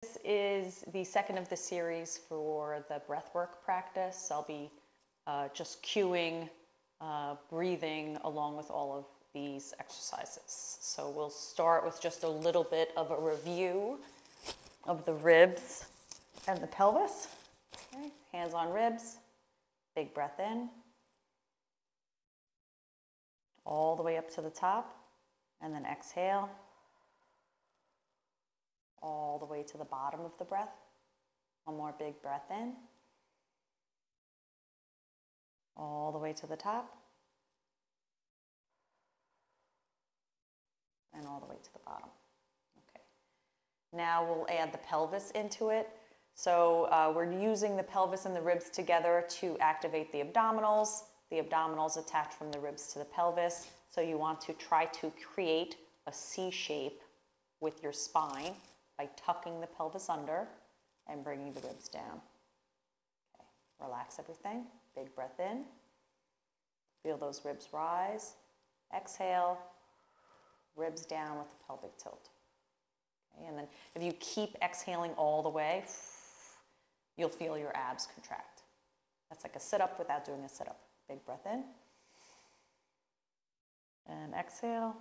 This is the second of the series for the breathwork practice. I'll be just cueing, breathing along with all of these exercises. So we'll start with just a little bit of a review of the ribs and the pelvis. Okay. Hands on ribs, big breath in, all the way up to the top, and then exhale, all the way to the bottom of the breath. One more big breath in, all the way to the top, and all the way to the bottom. Okay. Now we'll add the pelvis into it. So we're using the pelvis and the ribs together to activate the abdominals. The abdominals attach from the ribs to the pelvis. So you want to try to create a C shape with your spine by tucking the pelvis under and bringing the ribs down. Okay. Relax everything. Big breath in. Feel those ribs rise. Exhale. Ribs down with the pelvic tilt. Okay. And then if you keep exhaling all the way, you'll feel your abs contract. That's like a sit-up without doing a sit-up. Big breath in. And exhale.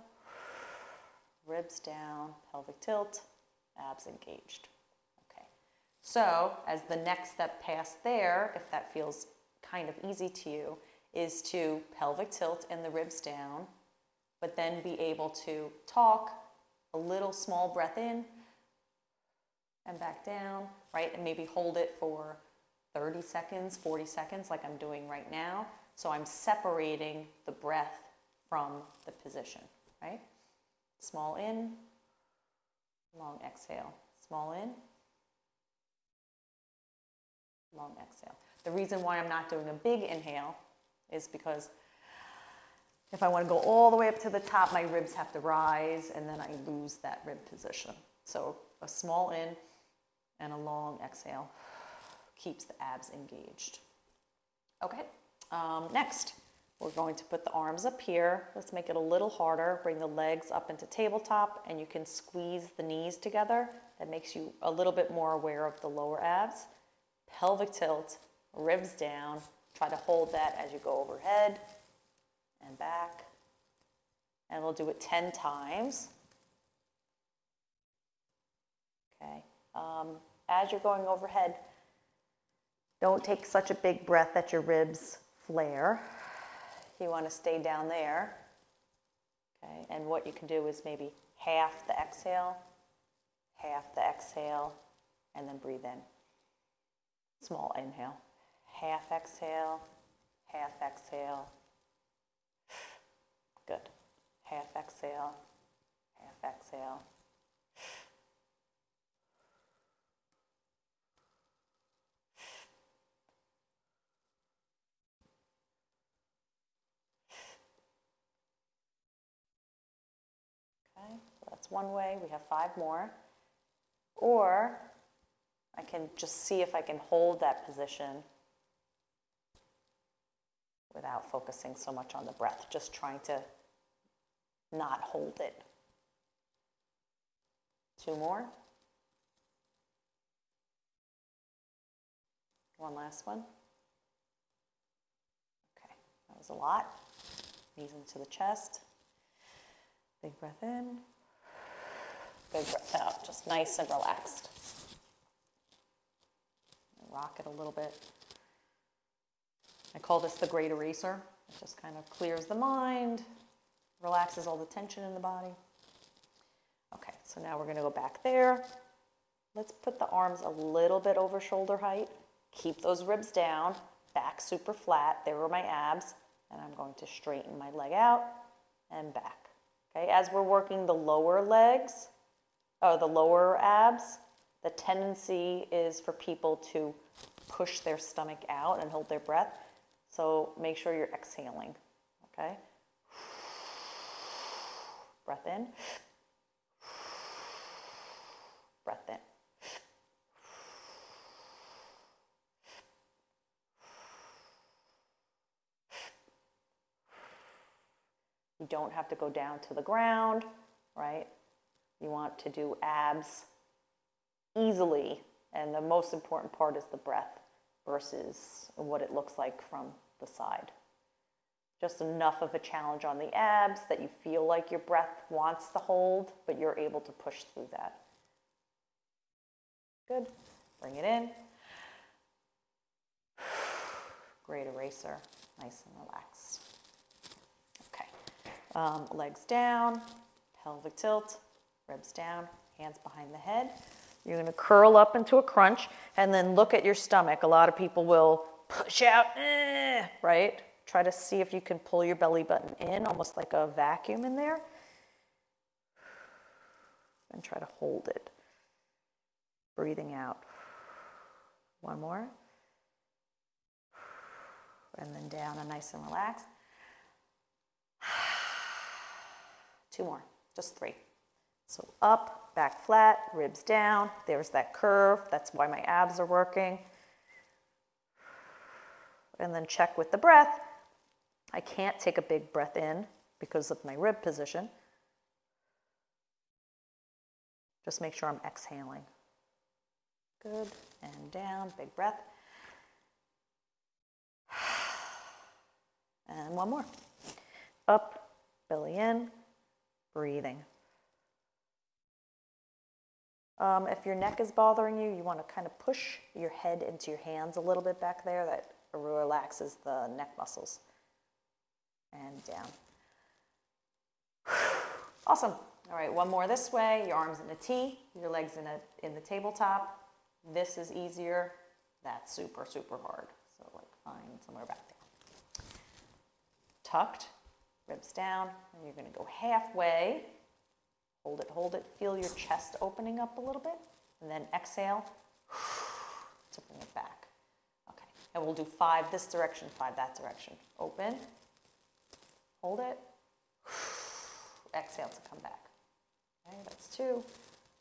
Ribs down, pelvic tilt, abs engaged. Okay. So as the next step past there, if that feels kind of easy to you, is to pelvic tilt and the ribs down, but then be able to talk, a little small breath in and back down, right? And maybe hold it for 30 seconds, 40 seconds like I'm doing right now. So I'm separating the breath from the position, right? Small in, long exhale. Small in, long exhale. The reason why I'm not doing a big inhale is because if I want to go all the way up to the top, my ribs have to rise and then I lose that rib position. So a small in and a long exhale keeps the abs engaged. Okay, next we're going to put the arms up here. Let's make it a little harder. Bring the legs up into tabletop and you can squeeze the knees together. That makes you a little bit more aware of the lower abs. Pelvic tilt, ribs down. Try to hold that as you go overhead and back. And we'll do it 10 times. Okay. As you're going overhead, don't take such a big breath that your ribs flare. You want to stay down there. Okay. And what you can do is maybe half the exhale, and then breathe in. Small inhale. Half exhale, half exhale. Good. Half exhale, half exhale. Okay, so that's one way. We have 5 more. Or I can just see if I can hold that position without focusing so much on the breath, just trying to not hold it. 2 more. One last one. Okay, that was a lot. Knees into the chest. Big breath in. Big breath out, just nice and relaxed. Rock it a little bit. I call this the great eraser. It just kind of clears the mind, relaxes all the tension in the body. Okay, so now we're going to go back there. Let's put the arms a little bit over shoulder height. Keep those ribs down, back super flat. There are my abs. And I'm going to straighten my leg out and back. Okay, as we're working the lower legs, or the lower abs, the tendency is for people to push their stomach out and hold their breath. So make sure you're exhaling, okay? Breath in. Breath in. You don't have to go down to the ground, right? You want to do abs easily. And the most important part is the breath versus what it looks like from the side. Just enough of a challenge on the abs that you feel like your breath wants to hold, but you're able to push through that. Good. Bring it in. Great eraser. Nice and relaxed. Okay. Legs down, pelvic tilt, ribs down, hands behind the head. You're going to curl up into a crunch and then look at your stomach. A lot of people will push out, right? Try to see if you can pull your belly button in, almost like a vacuum in there. And try to hold it. Breathing out. One more. And then down and nice and relaxed. 2 more, just 3. So up, back flat, ribs down. There's that curve. That's why my abs are working. And then check with the breath. I can't take a big breath in because of my rib position. Just make sure I'm exhaling. Good, and down, big breath. And one more. Up, belly in, breathing. If your neck is bothering you, you want to kind of push your head into your hands a little bit back there. That relaxes the neck muscles. And down. Awesome. All right, one more this way. Your arms in a T, your legs in the tabletop. This is easier. That's super, super hard. So like find somewhere back there. Tucked, ribs down, and you're going to go halfway. Hold it. Feel your chest opening up a little bit, and then exhale to bring it back. Okay, and we'll do 5 this direction, 5 that direction. Open, hold it, exhale to come back. Okay, that's 2.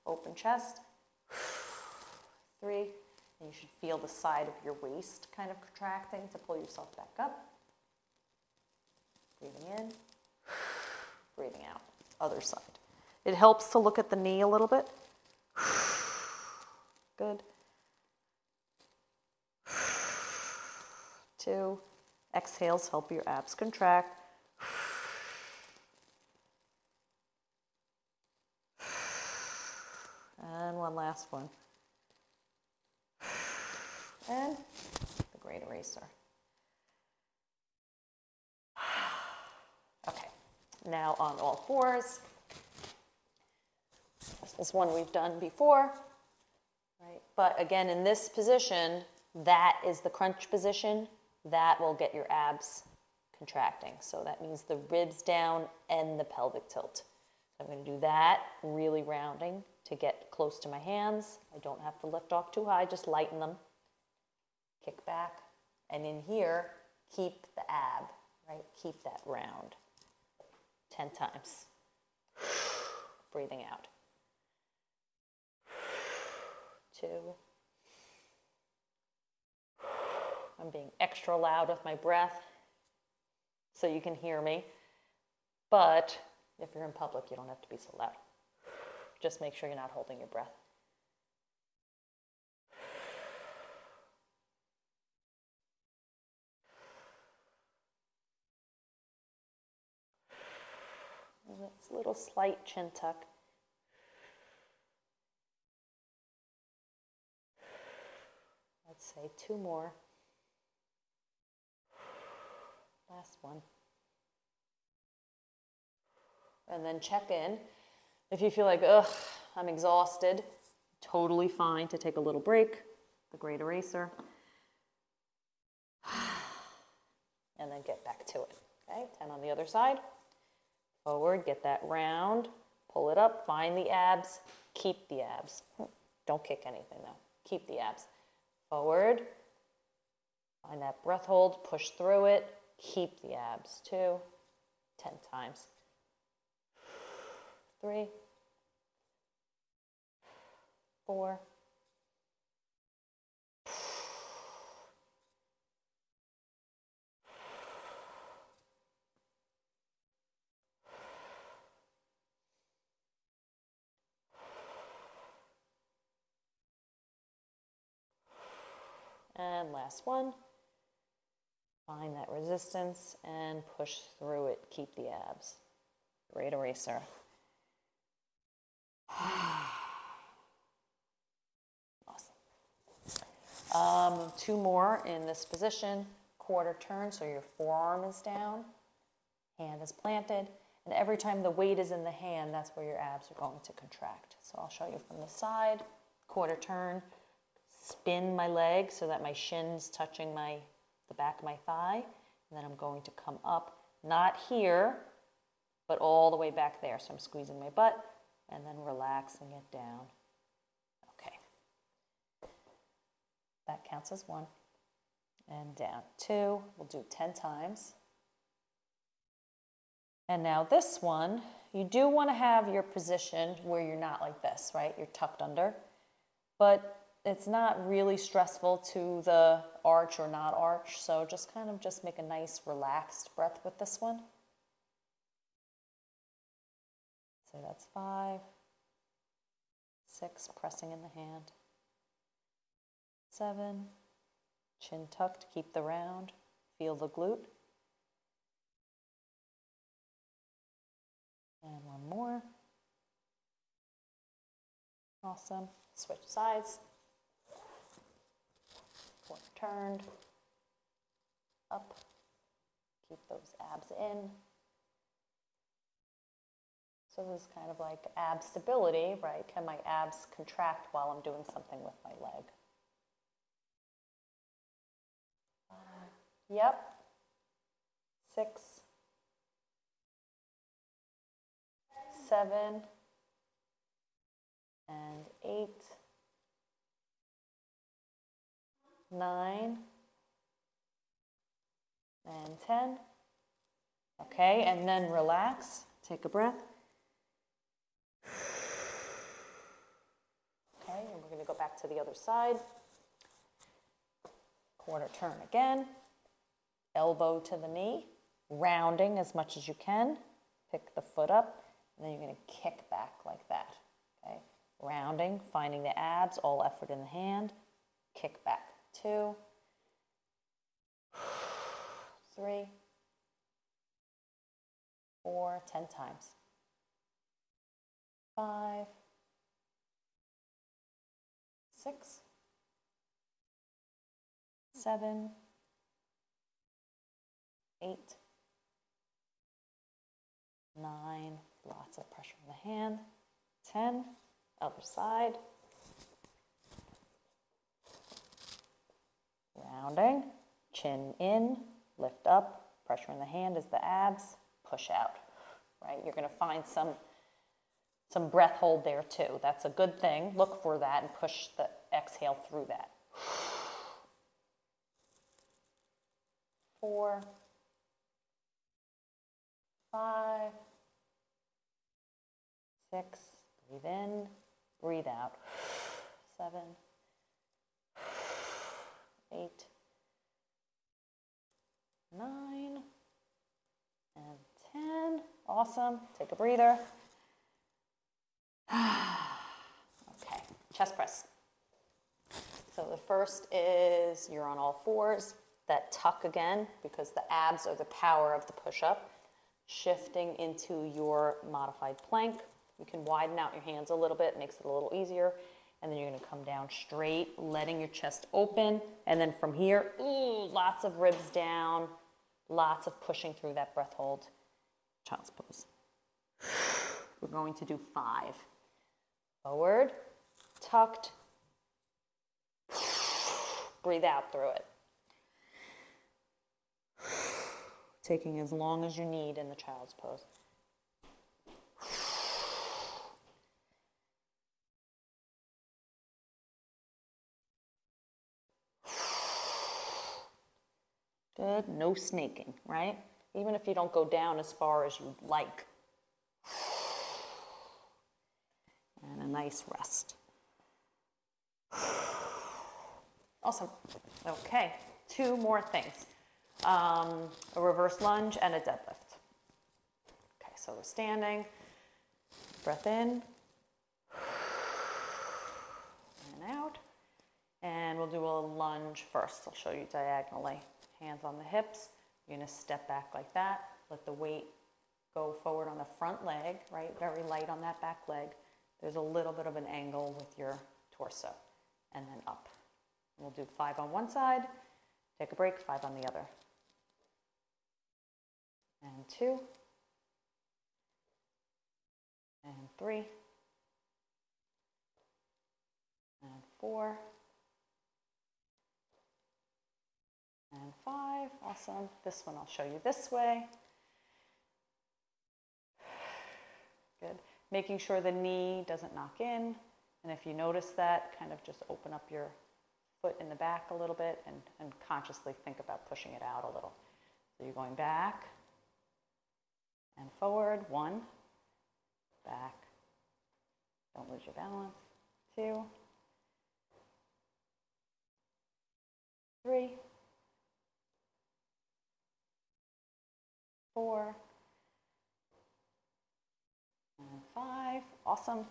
Open chest, 3, and you should feel the side of your waist kind of contracting to pull yourself back up. Breathing in, breathing out. Other side. It helps to look at the knee a little bit. Good. 2. Exhales help your abs contract. And one last one. And the great eraser. Okay, now on all 4s. This is one we've done before, right? But again, in this position, that is the crunch position. That will get your abs contracting. So that means the ribs down and the pelvic tilt. So I'm going to do that, really rounding to get close to my hands. I don't have to lift off too high, just lighten them. Kick back. And in here, keep the ab, right? Keep that round. 10 times. Breathing out. 2. I'm being extra loud with my breath so you can hear me. But if you're in public, you don't have to be so loud. Just make sure you're not holding your breath. It's a little slight chin tuck. Let's say 2 more. Last one. And then check in. If you feel like, ugh, I'm exhausted, totally fine to take a little break. The great eraser. And then get back to it. Okay, 10 on the other side. Forward, get that round. Pull it up, find the abs. Keep the abs. Don't kick anything though. Keep the abs. Forward. Find that breath hold, push through it. Keep the abs. 2, 10 times. 3, 4, And last one. Find that resistance and push through it. Keep the abs. Great eraser. Awesome. Two more in this position. Quarter turn, so your forearm is down, hand is planted, and every time the weight is in the hand, that's where your abs are going to contract. So I'll show you from the side. Quarter turn, spin my leg so that my shin's touching the back of my thigh, and then I'm going to come up, not here, but all the way back there. So I'm squeezing my butt and then relaxing it down. Okay. That counts as 1. And down 2. We'll do 10 times. And now this one, you do want to have your position where you're not like this, right? You're tucked under. But it's not really stressful to the arch or not arch. So just kind of just make a nice relaxed breath with this one. So that's 5, 6, pressing in the hand. 7, chin tucked, keep the round, feel the glute. And one more. Awesome. Switch sides. Quarter turned. Up. Keep those abs in. So this is kind of like ab stability, right? Can my abs contract while I'm doing something with my leg? Yep. 6, 7, and 8, 9, and 10. Okay, and then relax. Take a breath. Okay, and we're going to go back to the other side. Quarter turn again. Elbow to the knee, rounding as much as you can. Pick the foot up, and then you're going to kick back like that. Okay, rounding, finding the abs, all effort in the hand. Kick back. 2, 3, 4, 10 times. 5, 6, 7, 8, 9, lots of pressure in the hand. 10, other side. Rounding, chin in, lift up, pressure in the hand is the abs, push out, right? You're going to find some breath hold there too. That's a good thing. Look for that and push the exhale through that. 4, 5, 6, breathe in, breathe out. 7, 8, 9, and 10. Awesome. Take a breather. Okay, chest press. So the first is you're on all fours. That tuck again, because the abs are the power of the push-up. Shifting into your modified plank. You can widen out your hands a little bit, makes it a little easier. And then you're going to come down straight, letting your chest open. And then from here, ooh, lots of ribs down, lots of pushing through that breath hold. Child's pose. We're going to do 5. Forward, tucked. Breathe out through it. Taking as long as you need in the child's pose. Good, no snaking, right? Even if you don't go down as far as you'd like. And a nice rest. Awesome. Okay, 2 more things. A reverse lunge and a deadlift. Okay, so we're standing. Breath in. And out. And we'll do a lunge first. I'll show you diagonally. Hands on the hips. You're going to step back like that. Let the weight go forward on the front leg, right? Very light on that back leg. There's a little bit of an angle with your torso. And then up. We'll do 5 on one side. Take a break, 5 on the other. And 2. And 3. And 4. And 5, awesome. This one I'll show you this way. Good. Making sure the knee doesn't knock in. And if you notice that, kind of just open up your foot in the back a little bit and consciously think about pushing it out a little. So you're going back and forward. 1, back. Don't lose your balance. 2, 3, 4, and 5. Awesome.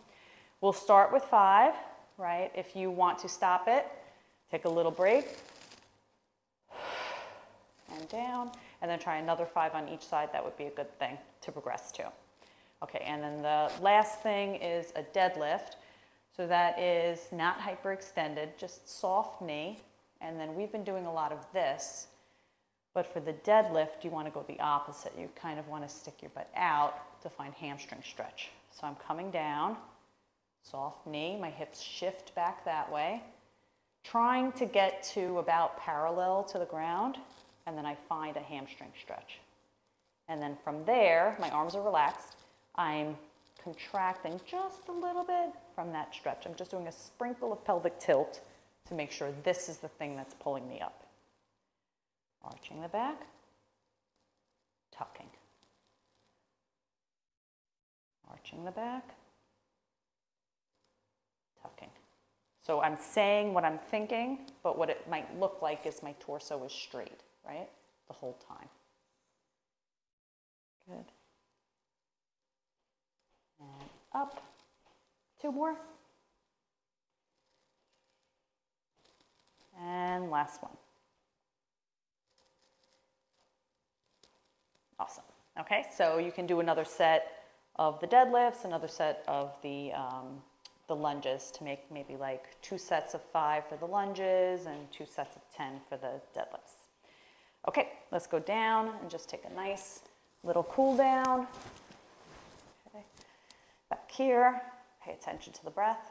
We'll start with 5, right? If you want to stop it, take a little break. And down. And then try another 5 on each side. That would be a good thing to progress to. Okay, and then the last thing is a deadlift. So that is not hyperextended, just soft knee. And then we've been doing a lot of this. But for the deadlift, you want to go the opposite. You kind of want to stick your butt out to find hamstring stretch. So I'm coming down, soft knee, my hips shift back that way, trying to get to about parallel to the ground, and then I find a hamstring stretch. And then from there, my arms are relaxed. I'm contracting just a little bit from that stretch. I'm just doing a sprinkle of pelvic tilt to make sure this is the thing that's pulling me up. Arching the back, tucking. Arching the back, tucking. So I'm saying what I'm thinking, but what it might look like is my torso is straight, right? The whole time. Good. And up. 2 more. And last one. Awesome. Okay, so you can do another set of the deadlifts, another set of the lunges to make maybe like 2 sets of 5 for the lunges and 2 sets of 10 for the deadlifts. Okay, let's go down and just take a nice little cool down. Okay. Back here, pay attention to the breath.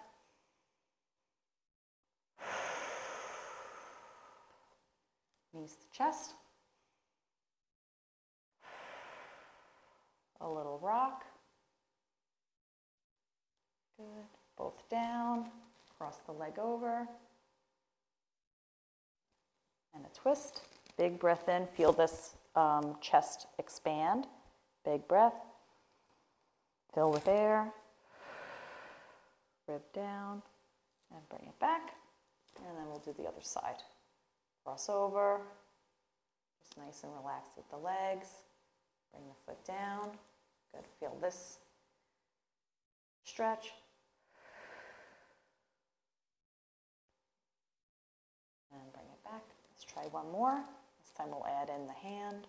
Knees to chest. A little rock. Good. Both down. Cross the leg over. And a twist. Big breath in. Feel this chest expand. Big breath. Fill with air. Rib down. And bring it back. And then we'll do the other side. Cross over. Just nice and relaxed with the legs. Bring the foot down. Good. Feel this stretch. And bring it back. Let's try one more. This time we'll add in the hand.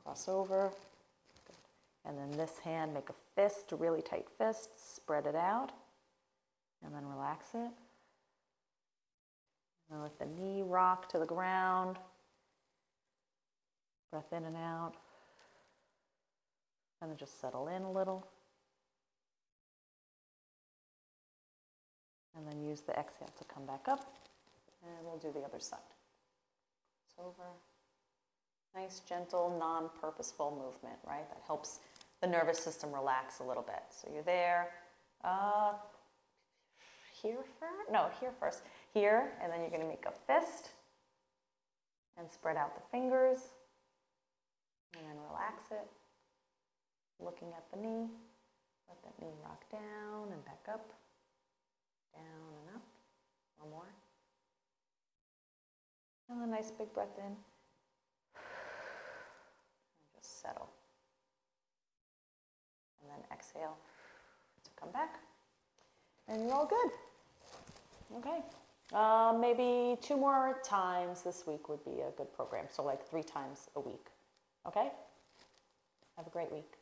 Cross over. Good. And then this hand, make a fist, a really tight fist. Spread it out. And then relax it. And let the knee rock to the ground. Breath in and out. And then just settle in a little. And then use the exhale to come back up. And we'll do the other side. It's over. Nice, gentle, non-purposeful movement, right? That helps the nervous system relax a little bit. So you're there. Here first? No, here first. Here, and then you're going to make a fist. And spread out the fingers. And then relax it. Looking at the knee. Let that knee rock down and back up. Down and up. One more. And a nice big breath in. And just settle. And then exhale to come back. And you're all good. Okay. Maybe 2 more times this week would be a good program. So like 3 times a week. Okay? Have a great week.